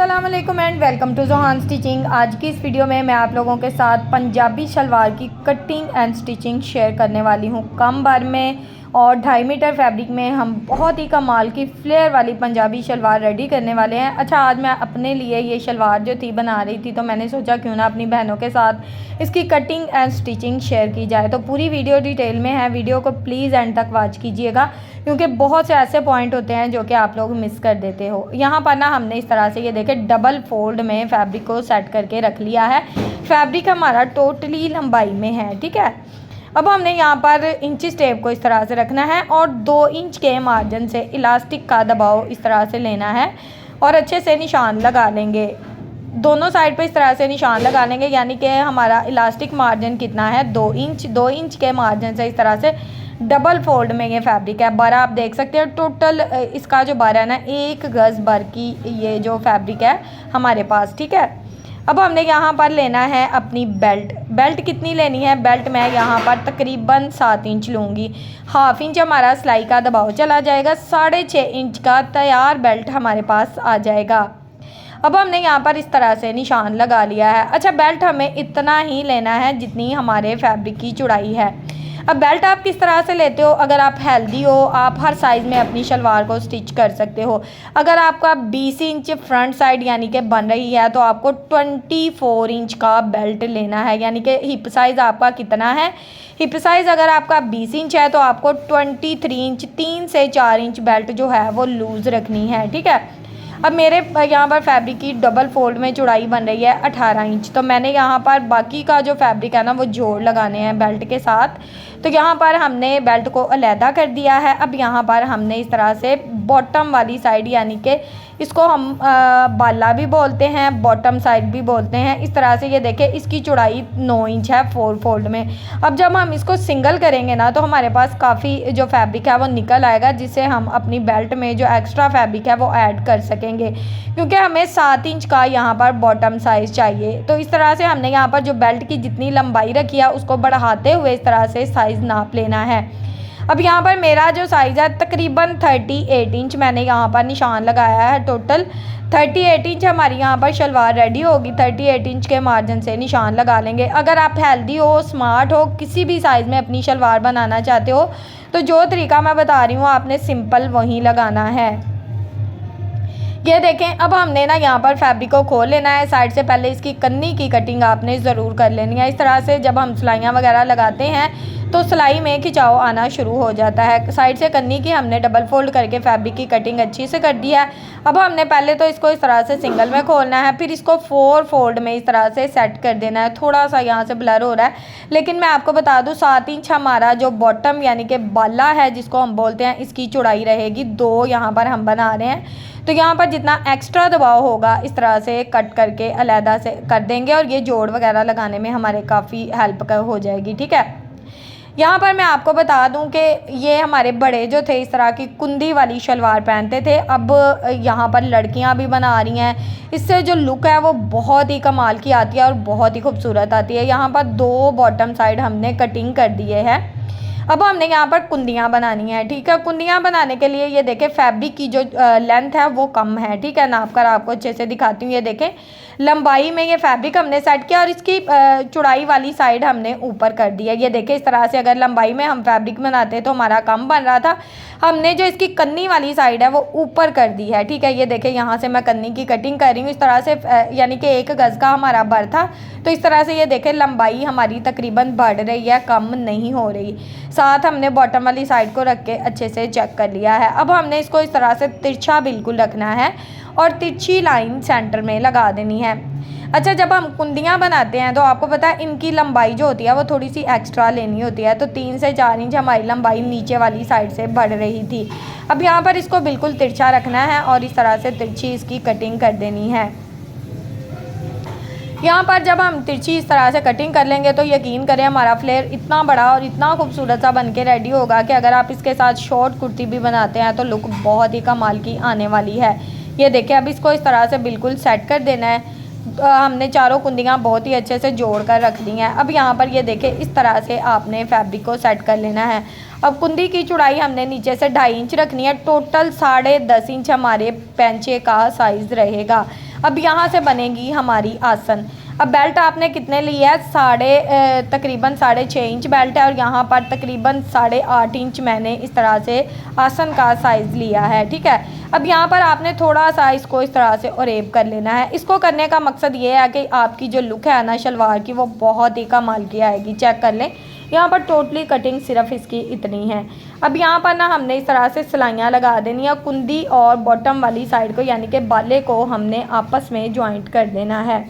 अस्सलाम वालेकुम and welcome to Johan Stitching. आज की इस वीडियो में मैं आप लोगों के साथ पंजाबी शलवार की कटिंग एंड स्टिचिंग शेयर करने वाली हूँ। कम बार में और 2.5 मीटर फैब्रिक में हम बहुत ही कमाल की फ्लेयर वाली पंजाबी शलवार रेडी करने वाले हैं। अच्छा, आज मैं अपने लिए ये शलवार जो थी बना रही थी, तो मैंने सोचा क्यों ना अपनी बहनों के साथ इसकी कटिंग एंड स्टिचिंग शेयर की जाए। तो पूरी वीडियो डिटेल में है, वीडियो को प्लीज़ एंड तक वॉच कीजिएगा क्योंकि बहुत से ऐसे पॉइंट होते हैं जो कि आप लोग मिस कर देते हो। यहाँ पर ना हमने इस तरह से ये देखे डबल फोल्ड में फैब्रिक को सेट करके रख लिया है। फैब्रिक हमारा टोटली लंबाई में है, ठीक है। अब हमने यहाँ पर इंची टेप को इस तरह से रखना है और 2 इंच के मार्जिन से इलास्टिक का दबाव इस तरह से लेना है और अच्छे से निशान लगा लेंगे। दोनों साइड पे इस तरह से निशान लगा लेंगे, यानी कि हमारा इलास्टिक मार्जिन कितना है 2 इंच। 2 इंच के मार्जिन से इस तरह से डबल फोल्ड में ये फैब्रिक है। बारह आप देख सकते हैं टोटल इसका जो बारह है ना 1 गज़ भर की ये जो फैब्रिक है हमारे पास, ठीक है। अब हमने यहाँ पर लेना है अपनी बेल्ट कितनी लेनी है? बेल्ट मैं यहाँ पर तकरीबन 7 इंच लूँगी। हाफ इंच हमारा सिलाई का दबाव चला जाएगा, 6.5 इंच का तैयार बेल्ट हमारे पास आ जाएगा। अब हमने यहाँ पर इस तरह से निशान लगा लिया है। अच्छा, बेल्ट हमें इतना ही लेना है जितनी हमारे फैब्रिक की चौड़ाई है। अब बेल्ट आप किस तरह से लेते हो? अगर आप हेल्दी हो, आप हर साइज़ में अपनी शलवार को स्टिच कर सकते हो। अगर आपका 20 इंच फ्रंट साइड यानी कि बन रही है तो आपको 24 इंच का बेल्ट लेना है, यानी कि हिप साइज़ आपका कितना है? हिप साइज़ अगर आपका 20 इंच है तो आपको 23 इंच 3 से 4 इंच बेल्ट जो है वो लूज़ रखनी है, ठीक है। अब मेरे यहाँ पर फैब्रिक की डबल फोल्ड में चौड़ाई बन रही है 18 इंच, तो मैंने यहाँ पर बाकी का जो फैब्रिक है ना वो जोड़ लगाने हैं बेल्ट के साथ। तो यहाँ पर हमने बेल्ट को अलहदा कर दिया है। अब यहाँ पर हमने इस तरह से बॉटम वाली साइड, यानी कि इसको हम बाला भी बोलते हैं, बॉटम साइड भी बोलते हैं, इस तरह से ये देखें इसकी चौड़ाई 9 इंच है 4 फोल्ड में। अब जब हम इसको सिंगल करेंगे ना तो हमारे पास काफ़ी जो फैब्रिक है वो निकल आएगा, जिससे हम अपनी बेल्ट में जो एक्स्ट्रा फैब्रिक है वो ऐड कर सकेंगे, क्योंकि हमें 7 इंच का यहाँ पर बॉटम साइज़ चाहिए। तो इस तरह से हमने यहाँ पर जो बेल्ट की जितनी लंबाई रखी है उसको बढ़ाते हुए इस तरह से साइज़ नाप लेना है। अब यहाँ पर मेरा जो साइज़ है तकरीबन 38 इंच मैंने यहाँ पर निशान लगाया है। टोटल 38 इंच हमारी यहाँ पर शलवार रेडी होगी। 38 इंच के मार्जिन से निशान लगा लेंगे। अगर आप हेल्दी हो, स्मार्ट हो, किसी भी साइज़ में अपनी शलवार बनाना चाहते हो तो जो तरीका मैं बता रही हूँ आपने सिंपल वही लगाना है। ये देखें, अब हमने ना यहाँ पर फैब्रिक को खोल लेना है। साइड से पहले इसकी कन्नी की कटिंग आपने ज़रूर कर लेनी है। इस तरह से जब हम सिलाइयाँ वगैरह लगाते हैं तो सिलाई में खिंचाव आना शुरू हो जाता है। साइड से कन्नी की हमने डबल फोल्ड करके फैब्रिक की कटिंग अच्छी से कर दी है। अब हमने पहले तो इसको इस तरह से सिंगल में खोलना है, फिर इसको 4 फोल्ड में इस तरह से सेट कर देना है। थोड़ा सा यहाँ से ब्लर हो रहा है, लेकिन मैं आपको बता दूँ 7 इंच हमारा जो बॉटम यानी कि बाला है जिसको हम बोलते हैं, इसकी चौड़ाई रहेगी 2। यहाँ पर हम बना रहे हैं तो यहाँ पर जितना एक्स्ट्रा दबाव होगा इस तरह से कट करके अलहदा से कर देंगे और ये जोड़ वगैरह लगाने में हमारे काफ़ी हेल्प हो जाएगी, ठीक है। यहाँ पर मैं आपको बता दूं कि ये हमारे बड़े जो थे इस तरह की कुंदी वाली शलवार पहनते थे। अब यहाँ पर लड़कियाँ भी बना रही हैं, इससे जो लुक है वो बहुत ही कमाल की आती है और बहुत ही खूबसूरत आती है। यहाँ पर 2 बॉटम साइड हमने कटिंग कर दिए हैं। अब हमने यहाँ पर कुंदियाँ बनानी है, ठीक है। कुंदियाँ बनाने के लिए ये देखें फैब्रिक की जो लेंथ है वो कम है, ठीक है। नाप कर आपको अच्छे से दिखाती हूँ। ये देखें लंबाई में ये फैब्रिक हमने सेट किया और इसकी चौड़ाई वाली साइड हमने ऊपर कर दी है। ये देखें इस तरह से अगर लंबाई में हम फैब्रिक बनाते तो हमारा कम बन रहा था, हमने जो इसकी कन्नी वाली साइड है वो ऊपर कर दी है, ठीक है। ये देखें यहाँ से मैं कन्नी की कटिंग कर रही हूँ इस तरह से, यानी कि 1 गज़ का हमारा भर था। तो इस तरह से ये देखें लंबाई हमारी तकरीबन बढ़ रही है, कम नहीं हो रही। साथ हमने बॉटम वाली साइड को रख के अच्छे से चेक कर लिया है। अब हमने इसको इस तरह से तिरछा बिल्कुल रखना है और तिरछी लाइन सेंटर में लगा देनी है। अच्छा, जब हम कुंदियाँ बनाते हैं तो आपको पता है इनकी लंबाई जो होती है वो थोड़ी सी एक्स्ट्रा लेनी होती है। तो 3 से 4 इंच हमारी लंबाई नीचे वाली साइड से बढ़ रही थी। अब यहाँ पर इसको बिल्कुल तिरछा रखना है और इस तरह से तिरछी इसकी कटिंग कर देनी है। यहाँ पर जब हम तिरछी इस तरह से कटिंग कर लेंगे तो यकीन करें हमारा फ्लेयर इतना बड़ा और इतना खूबसूरत सा बन के रेडी होगा कि अगर आप इसके साथ शॉर्ट कुर्ती भी बनाते हैं तो लुक बहुत ही कमाल की आने वाली है। ये देखिए, अब इसको इस तरह से बिल्कुल सेट कर देना है। हमने चारों कुंदियाँ बहुत ही अच्छे से जोड़ कर रख दी हैं। अब यहाँ पर ये देखें इस तरह से आपने फैब्रिक को सेट कर लेना है। अब कुंदी की चौड़ाई हमने नीचे से 2.5 इंच रखनी है। टोटल 10.5 इंच हमारे पैंचे का साइज़ रहेगा। अब यहाँ से बनेगी हमारी आसन। अब बेल्ट आपने कितने ली है, तकरीबन 6.5 इंच बेल्ट है और यहाँ पर तकरीबन 8.5 इंच मैंने इस तरह से आसन का साइज़ लिया है, ठीक है। अब यहाँ पर आपने थोड़ा सा इसको इस तरह से ओरेब कर लेना है। इसको करने का मकसद ये है कि आपकी जो लुक है ना शलवार की, वो बहुत ही कमाल की आएगी। चेक कर लें, यहाँ पर टोटली कटिंग सिर्फ इसकी इतनी है। अब यहाँ पर ना हमने इस तरह से सिलाइयाँ लगा देनी है, कुंदी और बॉटम वाली साइड को यानी कि बाले को हमने आपस में ज्वाइंट कर देना है।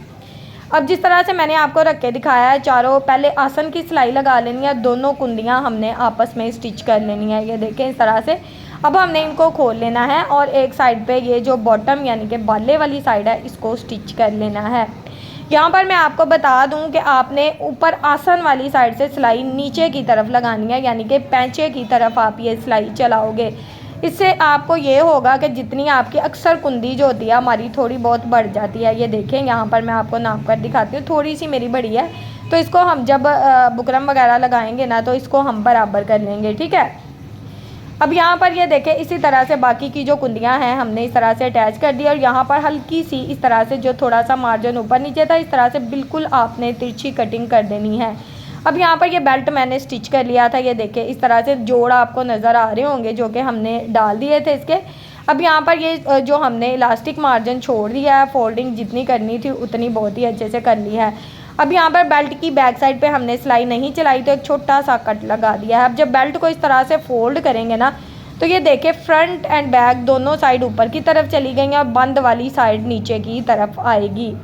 अब जिस तरह से मैंने आपको रख के दिखाया है, चारों पहले आसन की सिलाई लगा लेनी है, दोनों कुंदियाँ हमने आपस में स्टिच कर लेनी है, ये देखें इस तरह से। अब हमने इनको खोल लेना है और एक साइड पे ये जो बॉटम यानी कि बाले वाली साइड है इसको स्टिच कर लेना है। यहाँ पर मैं आपको बता दूं कि आपने ऊपर आसन वाली साइड से सिलाई नीचे की तरफ लगानी है, यानी कि पैंचे की तरफ आप ये सिलाई चलाओगे। इससे आपको ये होगा कि जितनी आपकी अक्सर कुंदी जो होती है हमारी थोड़ी बहुत बढ़ जाती है। ये देखें यहाँ पर मैं आपको नाप कर दिखाती हूँ, थोड़ी सी मेरी बड़ी है, तो इसको हम जब बुकरम वगैरह लगाएंगे ना तो इसको हम बराबर कर लेंगे, ठीक है। अब यहाँ पर ये देखें इसी तरह से बाकी की जो कुंदियाँ हैं हमने इस तरह से अटैच कर दी और यहाँ पर हल्की सी इस तरह से जो थोड़ा सा मार्जिन ऊपर नीचे था इस तरह से बिल्कुल आपने तिरछी कटिंग कर देनी है। अब यहाँ पर ये बेल्ट मैंने स्टिच कर लिया था, ये देखें इस तरह से जोड़ आपको नज़र आ रहे होंगे जो कि हमने डाल दिए थे इसके। अब यहाँ पर ये जो हमने इलास्टिक मार्जिन छोड़ दिया है, फोल्डिंग जितनी करनी थी उतनी बहुत ही अच्छे से कर ली है। अब यहाँ पर बेल्ट की बैक साइड पे हमने सिलाई नहीं चलाई तो एक छोटा सा कट लगा दिया है। अब जब बेल्ट को इस तरह से फोल्ड करेंगे ना तो ये देखें फ्रंट एंड बैक दोनों साइड ऊपर की तरफ चली गई हैं और बंद वाली साइड नीचे की तरफ आएगी।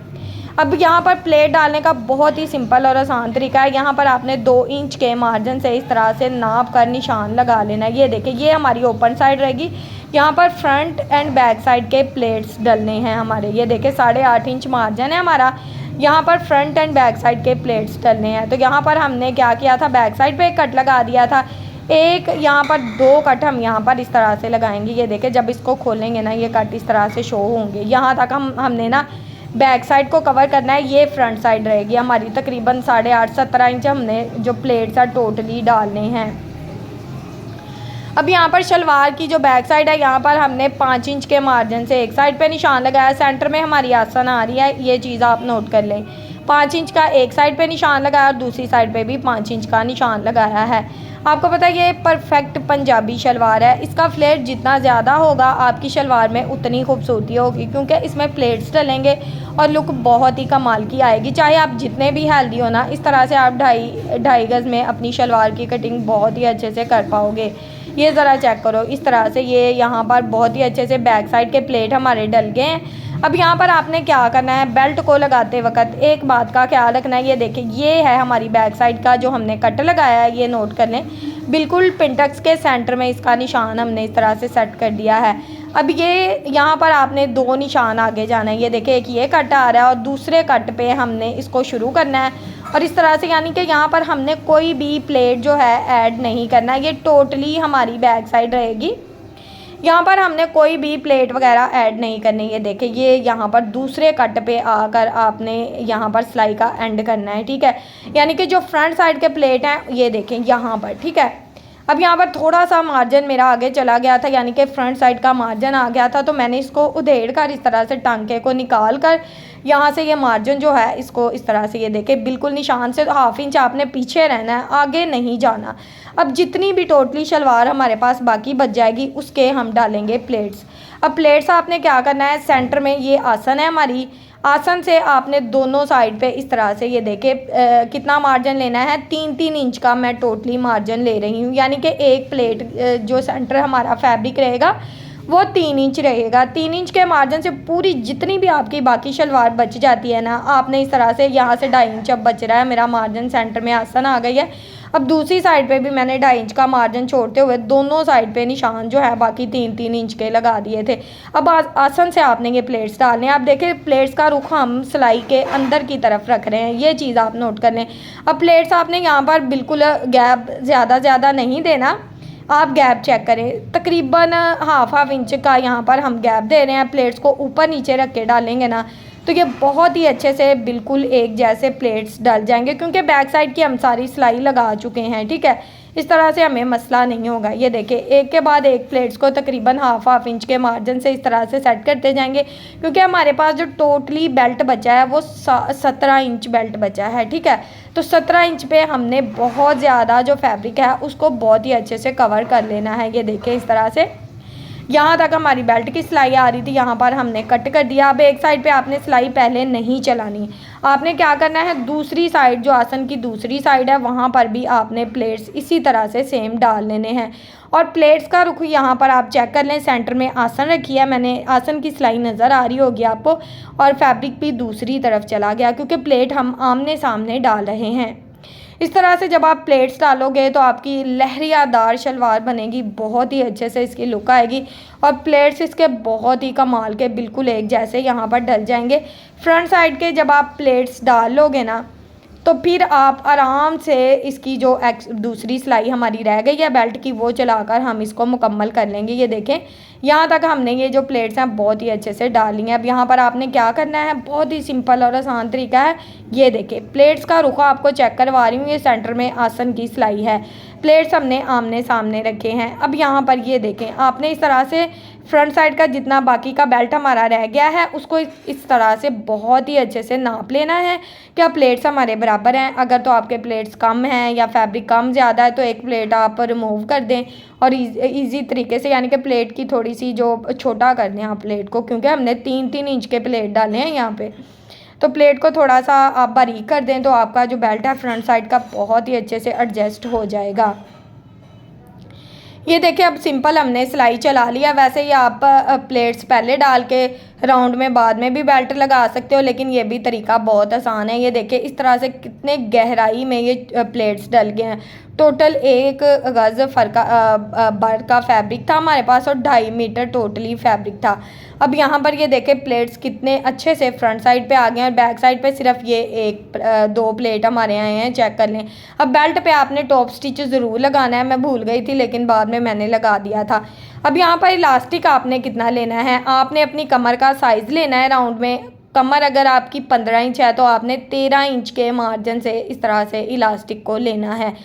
अब यहाँ पर प्लेट डालने का बहुत ही सिंपल और आसान तरीका है। यहाँ पर आपने 2 इंच के मार्जिन से इस तरह से नाप कर निशान लगा लेना है। ये देखें ये हमारी ओपन साइड रहेगी, यहाँ पर फ्रंट एंड बैक साइड के प्लेट्स डलने हैं हमारे। ये देखें 8.5 इंच मार्जिन है हमारा, यहाँ पर फ्रंट एंड बैक साइड के प्लेट्स डलने हैं। तो यहाँ पर हमने क्या किया था, बैक साइड पे एक कट लगा दिया था, एक यहाँ पर 2 कट हम यहाँ पर इस तरह से लगाएंगे। ये देखें जब इसको खोलेंगे ना ये कट इस तरह से शो होंगे। यहाँ तक हमने ना बैक साइड को कवर करना है, ये फ्रंट साइड रहेगी हमारी। तकरीबन 8.5-17 इंच हमने जो प्लेट्स है टोटली डालने हैं। अब यहाँ पर शलवार की जो बैक साइड है यहाँ पर हमने 5 इंच के मार्जिन से एक साइड पे निशान लगाया, सेंटर में हमारी आसन आ रही है, ये चीज़ आप नोट कर लें। 5 इंच का एक साइड पे निशान लगाया और दूसरी साइड पे भी 5 इंच का निशान लगाया है। आपको पता है ये परफेक्ट पंजाबी शलवार है, इसका फ्लेयर जितना ज़्यादा होगा आपकी शलवार में उतनी खूबसूरती होगी, क्योंकि इसमें प्लेट्स डलेंगे और लुक बहुत ही कमाल की आएगी। चाहे आप जितने भी हेल्दी हो ना, इस तरह से आप 2.5 गज़ में अपनी शलवार की कटिंग बहुत ही अच्छे से कर पाओगे। ये ज़रा चेक करो इस तरह से, ये यहाँ पर बहुत ही अच्छे से बैक साइड के प्लेट हमारे डल गए हैं। अब यहाँ पर आपने क्या करना है, बेल्ट को लगाते वक्त एक बात का ख्याल रखना है। ये देखें ये है हमारी बैक साइड का जो हमने कट लगाया है, ये नोट कर लें। बिल्कुल पिंटक्स के सेंटर में इसका निशान हमने इस तरह से सेट कर दिया है। अब ये यहाँ पर आपने 2 निशान आगे जाना है। ये देखें एक ये कट आ रहा है और दूसरे कट पे हमने इसको शुरू करना है और इस तरह से, यानी कि यहाँ पर हमने कोई भी प्लेट जो है ऐड नहीं करना है, ये टोटली हमारी बैक साइड रहेगी। यहाँ पर हमने कोई भी प्लेट वगैरह ऐड नहीं करनी। ये देखें ये यहाँ पर दूसरे कट पे आकर आपने यहाँ पर सिलाई का एंड करना है, ठीक है। यानी कि जो फ्रंट साइड के प्लेट हैं ये देखें यहाँ पर, ठीक है। अब यहाँ पर थोड़ा सा मार्जिन मेरा आगे चला गया था, यानी कि फ्रंट साइड का मार्जिन आ गया था, तो मैंने इसको उधेड़ कर इस तरह से टांके को निकाल कर यहाँ से ये मार्जिन जो है इसको इस तरह से, ये देखें बिल्कुल निशान से 1/2 इंच आपने पीछे रहना है, आगे नहीं जाना। अब जितनी भी टोटली शलवार हमारे पास बाकी बच जाएगी उसके हम डालेंगे प्लेट्स। अब प्लेट्स आपने क्या करना है, सेंटर में ये आसन है हमारी, आसन से आपने दोनों साइड पे इस तरह से, ये देखें कितना मार्जिन लेना है, 3-3 इंच का मैं टोटली मार्जिन ले रही हूँ। यानी कि एक प्लेट जो सेंटर हमारा फैब्रिक रहेगा वो 3 इंच रहेगा। 3 इंच के मार्जिन से पूरी जितनी भी आपकी बाकी शलवार बच जाती है ना, आपने इस तरह से यहाँ से 2.5 इंच अब बच रहा है मेरा मार्जिन, सेंटर में आसन आ गई है। अब दूसरी साइड पे भी मैंने 2.5 इंच का मार्जिन छोड़ते हुए दोनों साइड पे निशान जो है बाकी 3-3 इंच के लगा दिए थे। अब आसन से आपने ये प्लेट्स डालने हैं। आप देखें प्लेट्स का रुख हम सिलाई के अंदर की तरफ रख रहे हैं, ये चीज़ आप नोट कर लें। अब प्लेट्स आपने यहाँ पर बिल्कुल गैप ज़्यादा नहीं देना, आप गैप चेक करें, तकरीबन 1/2 इंच का यहाँ पर हम गैप दे रहे हैं। प्लेट्स को ऊपर नीचे रख के डालेंगे ना तो ये बहुत ही अच्छे से बिल्कुल एक जैसे प्लेट्स डल जाएंगे, क्योंकि बैक साइड की हम सारी सिलाई लगा चुके हैं, ठीक है। इस तरह से हमें मसला नहीं होगा। ये देखिए एक के बाद एक प्लेट्स को तकरीबन हाफ इंच के मार्जिन से इस तरह से सेट करते जाएंगे, क्योंकि हमारे पास जो टोटली बेल्ट बचा है वो 17 इंच बेल्ट बचा है। ठीक है, तो 17 इंच पे हमने बहुत ज़्यादा जो फैब्रिक है उसको बहुत ही अच्छे से कवर कर लेना है। ये देखिए इस तरह से यहाँ तक हमारी बेल्ट की सिलाई आ रही थी, यहाँ पर हमने कट कर दिया। अब एक साइड पे आपने सिलाई पहले नहीं चलानी, आपने क्या करना है, दूसरी साइड जो आसन की दूसरी साइड है वहाँ पर भी आपने प्लेट्स इसी तरह से सेम डाल लेने हैं। और प्लेट्स का रुख यहाँ पर आप चेक कर लें, सेंटर में आसन रखी है मैंने, आसन की सिलाई नज़र आ रही होगी आपको, और फैब्रिक भी दूसरी तरफ चला गया क्योंकि प्लेट हम आमने सामने डाल रहे हैं। इस तरह से जब आप प्लेट्स डालोगे तो आपकी लहरियादार शलवार बनेगी, बहुत ही अच्छे से इसकी लुक आएगी, और प्लेट्स इसके बहुत ही कमाल के बिल्कुल एक जैसे यहाँ पर डल जाएंगे। फ्रंट साइड के जब आप प्लेट्स डाल लोगे ना तो फिर आप आराम से इसकी जो दूसरी सिलाई हमारी रह गई है बेल्ट की वो चलाकर हम इसको मुकम्मल कर लेंगे। ये देखें यहाँ तक हमने ये जो प्लेट्स हैं बहुत ही अच्छे से डाल ली हैं। अब यहाँ पर आपने क्या करना है, बहुत ही सिंपल और आसान तरीका है। ये देखें प्लेट्स का रुख आपको चेक करवा रही हूँ, ये सेंटर में आसन की सिलाई है, प्लेट्स हमने आमने सामने रखे हैं। अब यहाँ पर ये देखें आपने इस तरह से फ्रंट साइड का जितना बाकी का बेल्ट हमारा रह गया है उसको इस तरह से बहुत ही अच्छे से नाप लेना है। क्या प्लेट्स हमारे बराबर हैं, अगर तो आपके प्लेट्स कम हैं या फैब्रिक कम ज़्यादा है तो एक प्लेट आप रिमूव कर दें और इजी तरीके से, यानी कि प्लेट की थोड़ी सी जो छोटा कर दें आप प्लेट को, क्योंकि हमने 3-3 इंच के प्लेट डाले हैं यहाँ पे, तो प्लेट को थोड़ा सा आप बारीक कर दें तो आपका जो बेल्ट है फ्रंट साइड का बहुत ही अच्छे से एडजस्ट हो जाएगा। ये देखिए अब सिंपल हमने सिलाई चला लिया। वैसे ही आप प्लेट्स पहले डाल के राउंड में बाद में भी बेल्ट लगा सकते हो, लेकिन ये भी तरीका बहुत आसान है। ये देखिए इस तरह से कितने गहराई में ये प्लेट्स डल गए हैं। टोटल 1 गज़ बर का फैब्रिक था हमारे पास और 2.5 मीटर टोटली फैब्रिक था। अब यहाँ पर ये देखें प्लेट्स कितने अच्छे से फ्रंट साइड पे आ गए हैं और बैक साइड पे सिर्फ ये 2 प्लेट हमारे आए हैं, चेक कर लें। अब बेल्ट पे आपने टॉप स्टिच ज़रूर लगाना है, मैं भूल गई थी लेकिन बाद में मैंने लगा दिया था। अब यहाँ पर इलास्टिक आपने कितना लेना है, आपने अपनी कमर का साइज़ लेना है राउंड में। कमर अगर आपकी 15 इंच है तो आपने 13 इंच के मार्जिन से इस तरह से इलास्टिक को लेना है।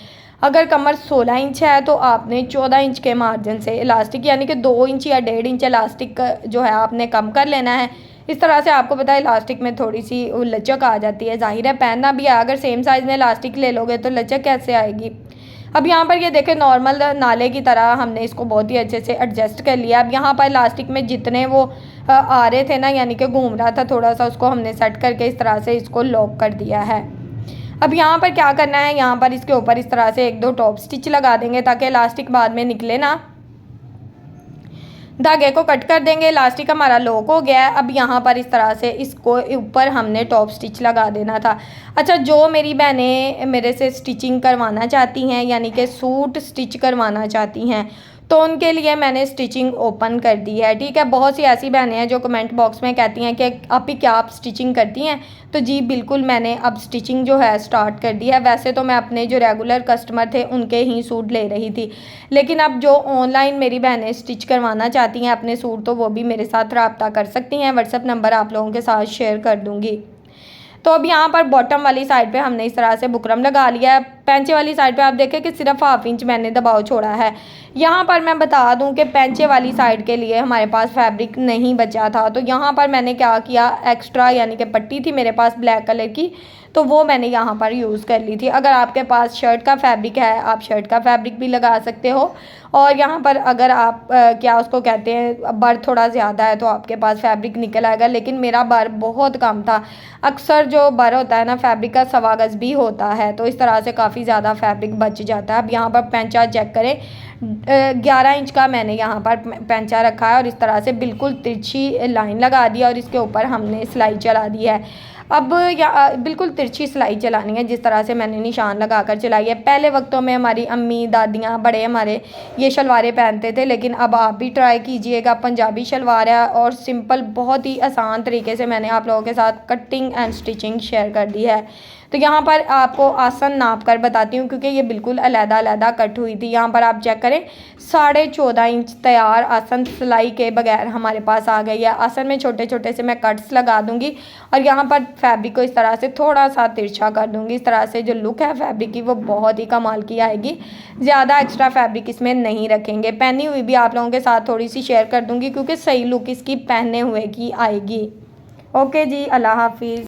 अगर कमर 16 इंच है तो आपने 14 इंच के मार्जिन से इलास्टिक, यानी कि 2 इंच या 1.5 इंच इलास्टिक जो है आपने कम कर लेना है। इस तरह से आपको पता है इलास्टिक में थोड़ी सी लचक आ जाती है, जाहिर है पहनना भी है, अगर सेम साइज़ में इलास्टिक ले लोगे तो लचक कैसे आएगी। अब यहाँ पर ये देखें नॉर्मल नाले की तरह हमने इसको बहुत ही अच्छे से एडजस्ट कर लिया। अब यहाँ पर इलास्टिक में जितने वो आ रहे थे ना, यानी कि घूम रहा था थोड़ा सा, उसको हमने सेट करके इस तरह से इसको लॉक कर दिया है। अब यहाँ पर क्या करना है, यहाँ पर इसके ऊपर इस तरह से 1-2 टॉप स्टिच लगा देंगे ताकि इलास्टिक बाद में निकले ना। धागे को कट कर देंगे, इलास्टिक हमारा लॉक हो गया है। अब यहाँ पर इस तरह से इसको ऊपर हमने टॉप स्टिच लगा देना था। अच्छा, जो मेरी बहनें मेरे से स्टिचिंग करवाना चाहती हैं, यानी कि सूट स्टिच करवाना चाहती हैं, तो उनके लिए मैंने स्टिचिंग ओपन कर दी है। ठीक है, बहुत सी ऐसी बहनें हैं जो कमेंट बॉक्स में कहती हैं कि आप ही क्या आप स्टिचिंग करती हैं, तो जी बिल्कुल मैंने अब स्टिचिंग जो है स्टार्ट कर दी है। वैसे तो मैं अपने जो रेगुलर कस्टमर थे उनके ही सूट ले रही थी, लेकिन अब जो ऑनलाइन मेरी बहनें स्टिच करवाना चाहती हैं अपने सूट, तो वो भी मेरे साथ रब्ता कर सकती हैं। व्हाट्सअप नंबर आप लोगों के साथ शेयर कर दूँगी। तो अब यहाँ पर बॉटम वाली साइड पे हमने इस तरह से बुकरम लगा लिया है। पैंचे वाली साइड पे आप देखें कि सिर्फ 1/2 इंच मैंने दबाव छोड़ा है। यहाँ पर मैं बता दूँ कि पैंचे वाली साइड के लिए हमारे पास फैब्रिक नहीं बचा था, तो यहाँ पर मैंने क्या किया, एक्स्ट्रा यानी कि पट्टी थी मेरे पास ब्लैक कलर की, तो वो मैंने यहाँ पर यूज़ कर ली थी। अगर आपके पास शर्ट का फैब्रिक है आप शर्ट का फैब्रिक भी लगा सकते हो, और यहाँ पर अगर आप क्या उसको कहते हैं बर थोड़ा ज़्यादा है तो आपके पास फैब्रिक निकल आएगा, लेकिन मेरा बर बहुत कम था। अक्सर जो बर होता है ना फैब्रिक का 1.25 गज़ भी होता है, तो इस तरह से काफ़ी ज़्यादा फैब्रिक बच जाता है। अब यहाँ पर पैंचा चेक करें, 11 इंच का मैंने यहाँ पर पैंचा रखा है और इस तरह से बिल्कुल तिरछी लाइन लगा दी और इसके ऊपर हमने सिलाई चला दी है। अब बिल्कुल तिरछी सिलाई चलानी है जिस तरह से मैंने निशान लगा कर चलाई है। पहले वक्तों में हमारी अम्मी दादियाँ बड़े हमारे ये शलवारें पहनते थे, लेकिन अब आप भी ट्राई कीजिएगा। पंजाबी शलवार है और सिंपल बहुत ही आसान तरीके से मैंने आप लोगों के साथ कटिंग एंड स्टिचिंग शेयर कर दी है। तो यहाँ पर आपको आसन नाप कर बताती हूँ क्योंकि ये बिल्कुल अलग-अलग कट हुई थी। यहाँ पर आप चेक करें। 14.5 इंच तैयार आसन सिलाई के बगैर हमारे पास आ गई है। आसन में छोटे छोटे से मैं कट्स लगा दूंगी और यहाँ पर फैब्रिक को इस तरह से थोड़ा सा तिरछा कर दूंगी। इस तरह से जो लुक है फैब्रिक की वो बहुत ही कमाल की आएगी। ज़्यादा एक्स्ट्रा फैब्रिक इसमें नहीं रखेंगे। पहनी हुई भी आप लोगों के साथ थोड़ी सी शेयर कर दूंगी क्योंकि सही लुक इसकी पहने हुए की आएगी। ओके जी, अल्लाह हाफिज़।